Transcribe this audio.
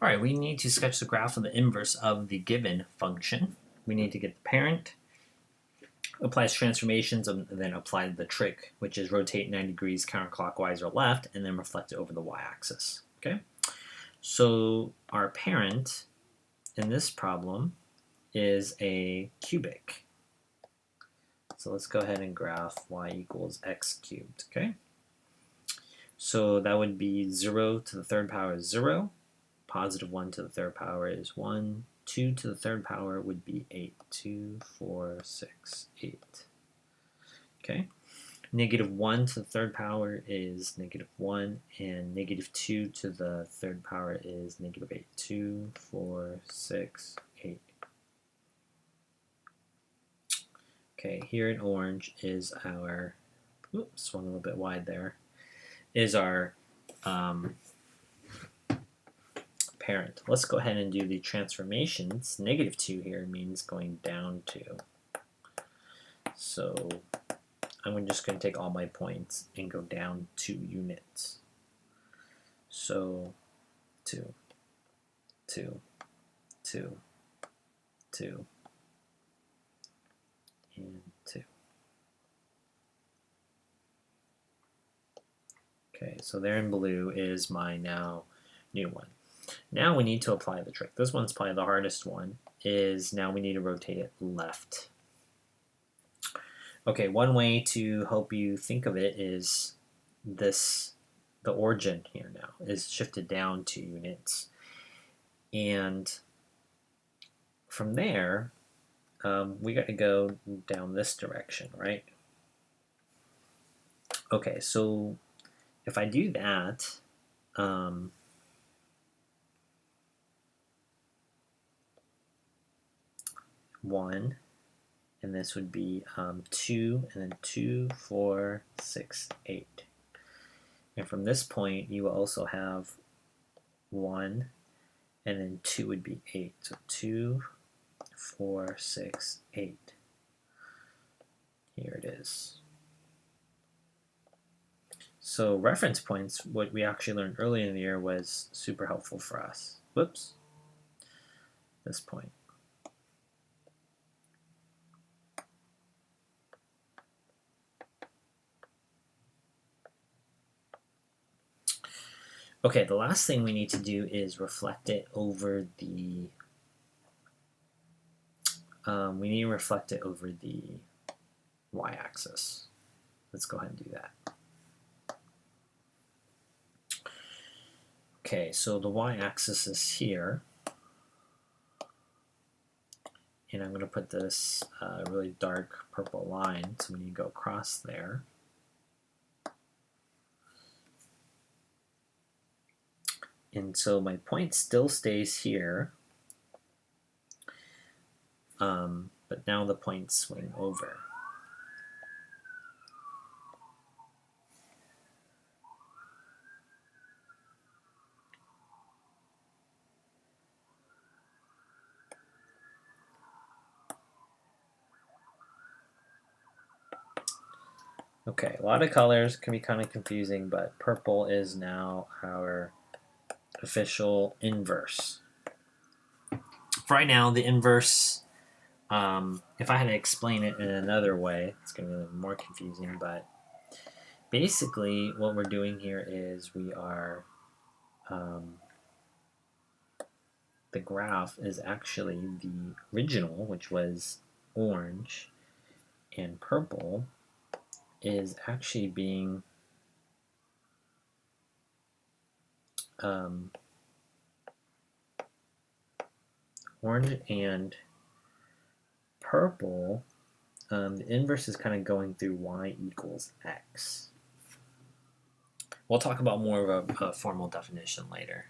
All right, we need to sketch the graph of the inverse of the given function. We need to get the parent, apply its transformations, and then apply the trick, which is rotate 90 degrees counterclockwise or left, and then reflect it over the y-axis. Okay, so our parent in this problem is a cubic. So let's go ahead and graph y equals x cubed. Okay, so that would be 0 to the third power is 0. Positive 1 to the third power is 1. 2 to the third power would be 8. 2, 4, 6, 8. Okay. Negative 1 to the third power is negative 1. And negative 2 to the third power is negative 8. 2, 4, 6, 8. Okay, here in orange is our, oops, swung a little bit wide there, is our parent. Let's go ahead and do the transformations. Negative 2 here means going down 2. So I'm just going to take all my points and go down 2 units. So 2, 2, 2, 2, and 2. Okay, so there in blue is my now new one. Now we need to apply the trick. This one's probably the hardest one, is now we need to rotate it left. Okay, one way to help you think of it is this, the origin here now is shifted down 2 units. And from there, we got to go down this direction, right? Okay, so if I do that, 1, and this would be 2, and then 2, 4, 6, 8. And from this point, you will also have 1, and then 2 would be 8. So 2, 4, 6, 8. Here it is. So reference points, what we actually learned earlier in the year, was super helpful for us. Whoops. This point. Okay, the last thing we need to do is reflect it over the y-axis. Let's go ahead and do that. Okay, so the y-axis is here, and I'm going to put this really dark purple line, so when you go across there, and so my point still stays here, but now the points swing over. Okay, a lot of colors can be kind of confusing, but purple is now our official inverse. For right now, the inverse, if I had to explain it in another way, it's going to be a little more confusing, but basically what we're doing here is we are, the graph is actually the original, which was orange, and purple is actually being orange and purple, the inverse is kind of going through y equals x. We'll talk about more of a formal definition later.